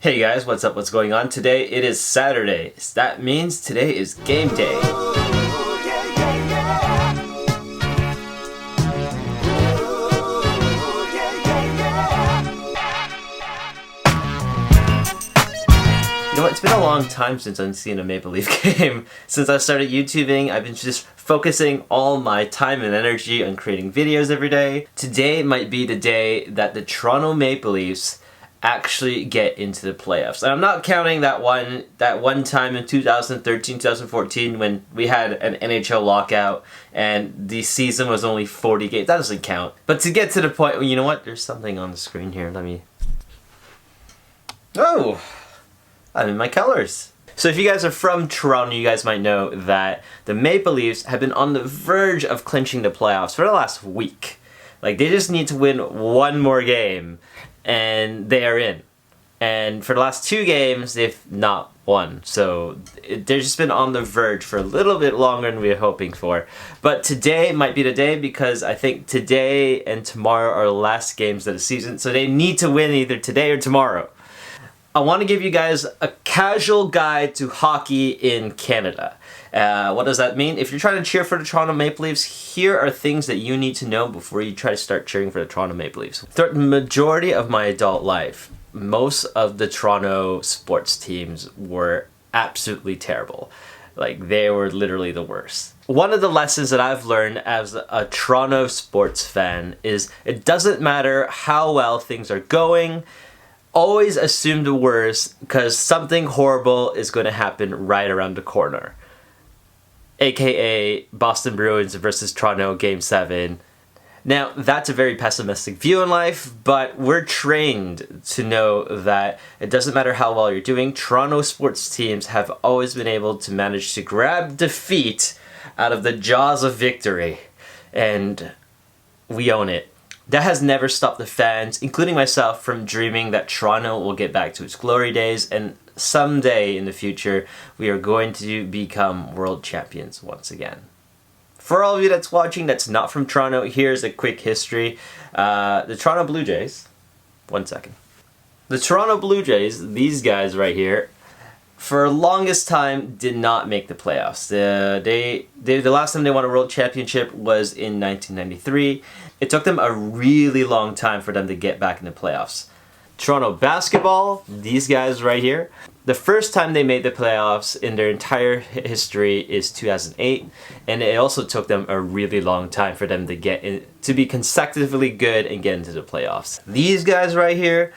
Hey guys, what's up? What's going on? Today it is Saturday. That means today is game day. You know what? It's been a long time since I've seen a Maple Leaf game. Since I started YouTubing, I've been just focusing all my time and energy on creating videos every day. Today might be the day that the Toronto Maple Leafs actually get into the playoffs. And I'm not counting that one time in 2013, 2014 when we had an NHL lockout and the season was only 40 games. That doesn't count. But to get to the point, you know what? There's something on the screen here. Oh! I'm in my colors. So if you guys are from Toronto, you guys might know that the Maple Leafs have been on the verge of clinching the playoffs for the last week. Like, they just need to win one more game and they are in. And for the last two games, they've not won. So they've just been on the verge for a little bit longer than we were hoping for. But today might be the day because I think today and tomorrow are the last games of the season. So they need to win either today or tomorrow. I want to give you guys a casual guide to hockey in Canada. What does that mean? If you're trying to cheer for the Toronto Maple Leafs, here are things that you need to know before you try to start cheering for the Toronto Maple Leafs. Throughout the majority of my adult life, most of the Toronto sports teams were absolutely terrible. Like, they were literally the worst. One of the lessons that I've learned as a Toronto sports fan is it doesn't matter how well things are going, always assume the worst because something horrible is going to happen right around the corner. AKA Boston Bruins versus Toronto Game 7. Now, that's a very pessimistic view in life, but we're trained to know that it doesn't matter how well you're doing. Toronto sports teams have always been able to manage to grab defeat out of the jaws of victory. And we own it. That has never stopped the fans, including myself, from dreaming that Toronto will get back to its glory days, and someday in the future, we are going to become world champions once again. For all of you that's watching that's not from Toronto, here's a quick history. The Toronto Blue Jays, one second. The Toronto Blue Jays, these guys right here, for the longest time did not make the playoffs. The last time they won a world championship was in 1993. It took them a really long time for them to get back in the playoffs. Toronto basketball, these guys right here, the first time they made the playoffs in their entire history is 2008, and it also took them a really long time for them to get in, to be consecutively good and get into the playoffs. These guys right here,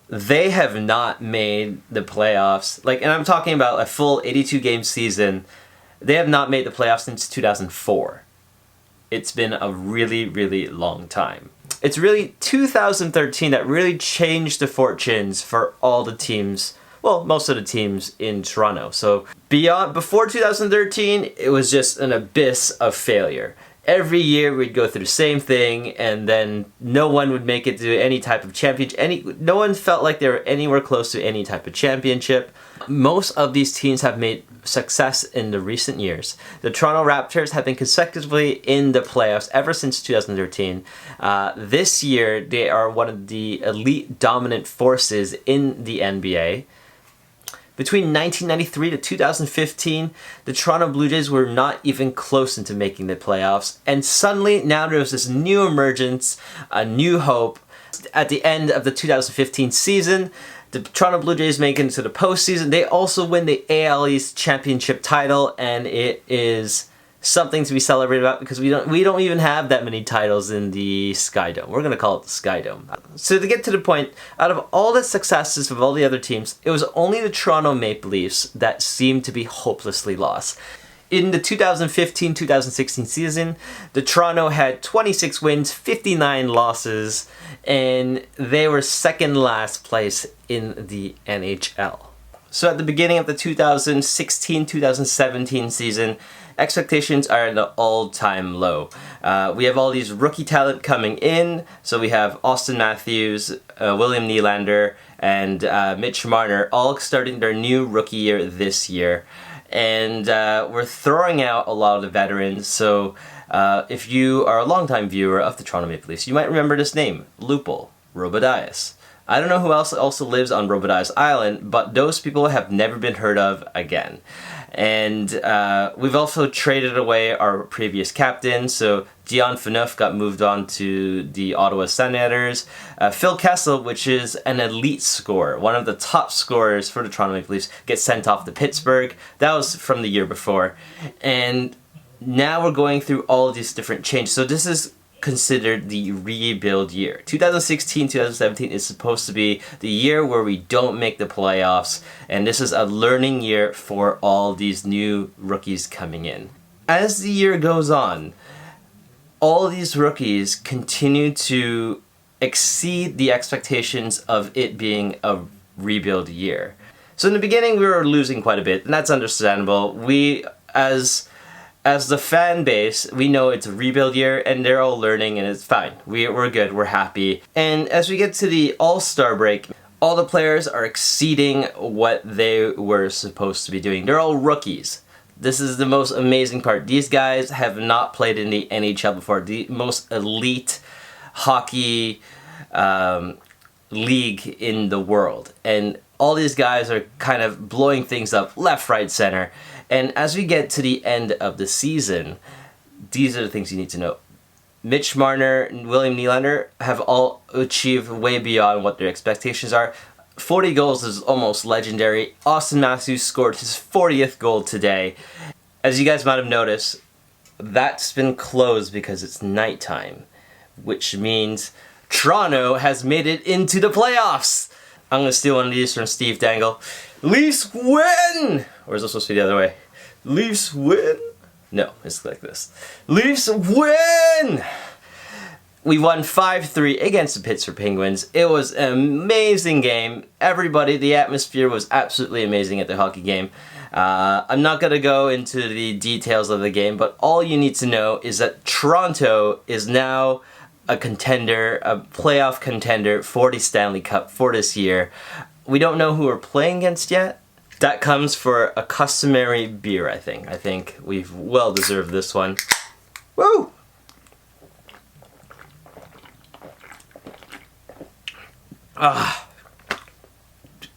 they have not made the playoffs, and I'm talking about a full 82 game season. They have not made the playoffs since 2004. It's been a really, really long time. It's really 2013 that really changed the fortunes for all the teams, well, most of the teams in Toronto. So before 2013, it was just an abyss of failure. Every year we'd go through the same thing, and then no one would make it to any type of championship. No one felt like they were anywhere close to any type of championship. Most of these teams have made success in the recent years. The Toronto Raptors have been consecutively in the playoffs ever since 2013. This year, they are one of the elite dominant forces in the NBA. Between 1993 to 2015, the Toronto Blue Jays were not even close into making the playoffs. And suddenly, now there's this new emergence, a new hope. At the end of the 2015 season, the Toronto Blue Jays make it into the postseason. They also win the AL East championship title, and it is something to be celebrated about because we don't even have that many titles in the Sky Dome. We're going to call it the Sky Dome. So to get to the point, out of all the successes of all the other teams, it was only the Toronto Maple Leafs that seemed to be hopelessly lost. In the 2015-2016 season, the Toronto had 26 wins, 59 losses, and they were second last place in the NHL. So at the beginning of the 2016-2017 season, expectations are at an all-time low. We have all these rookie talent coming in. So we have Austin Matthews, William Nylander, and Mitch Marner all starting their new rookie year this year. And we're throwing out a lot of the veterans. So if you are a longtime viewer of the Toronto Maple Leafs, you might remember this name, Lupul Robodias. I don't know who else also lives on Robodice Island, but those people have never been heard of again. And we've also traded away our previous captain, so Dion Phaneuf got moved on to the Ottawa Senators. Phil Kessel, which is an elite scorer, one of the top scorers for the Toronto Maple Leafs, gets sent off to Pittsburgh. That was from the year before. And now we're going through all of these different changes. So this is considered the rebuild year. 2016-2017 is supposed to be the year where we don't make the playoffs, and this is a learning year for all these new rookies coming in. As the year goes on, all these rookies continue to exceed the expectations of it being a rebuild year. So in the beginning we were losing quite a bit, and that's understandable. We, as the fan base, we know it's a rebuild year and they're all learning and it's fine. We're good, we're happy. And as we get to the All-Star break, all the players are exceeding what they were supposed to be doing. They're all rookies. This is the most amazing part. These guys have not played in the NHL before, the most elite hockey league in the world. And all these guys are kind of blowing things up left, right, center. And as we get to the end of the season, these are the things you need to know. Mitch Marner and William Nylander have all achieved way beyond what their expectations are. 40 goals is almost legendary. Austin Matthews scored his 40th goal today. As you guys might have noticed, that's been closed because it's nighttime, which means Toronto has made it into the playoffs. I'm going to steal one of these from Steve Dangle. Leafs win! Or is it supposed to be the other way? Leafs win? No, it's like this. Leafs win! We won 5-3 against the Pittsburgh Penguins. It was an amazing game. Everybody, the atmosphere was absolutely amazing at the hockey game. I'm not going to go into the details of the game, but all you need to know is that Toronto is now a contender, a playoff contender for the Stanley Cup for this year. We don't know who we're playing against yet. That comes for a customary beer, I think. I think we've well deserved this one. Woo! Ah,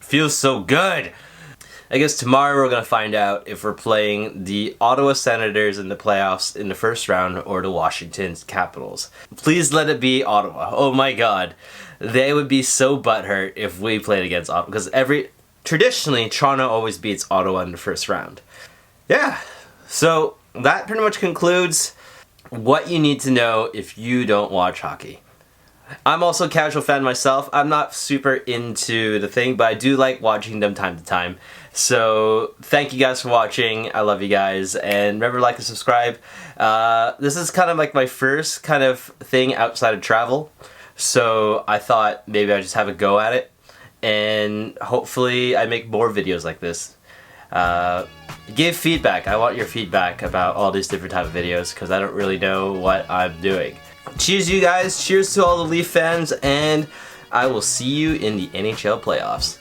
feels so good. I guess tomorrow we're going to find out if we're playing the Ottawa Senators in the playoffs in the first round or the Washington Capitals. Please let it be Ottawa. Oh my god. They would be so butthurt if we played against Ottawa, because traditionally Toronto always beats Ottawa in the first round. Yeah, so that pretty much concludes what you need to know if you don't watch hockey. I'm also a casual fan myself. I'm not super into the thing, but I do like watching them time to time. So thank you guys for watching. I love you guys, and remember to like and subscribe. This is kind of like my first kind of thing outside of travel, so I thought maybe I'd just have a go at it, and hopefully I make more videos like this. Give feedback. I want your feedback about all these different type of videos, because I don't really know what I'm doing. Cheers you guys, cheers to all the Leaf fans, and I will see you in the NHL playoffs.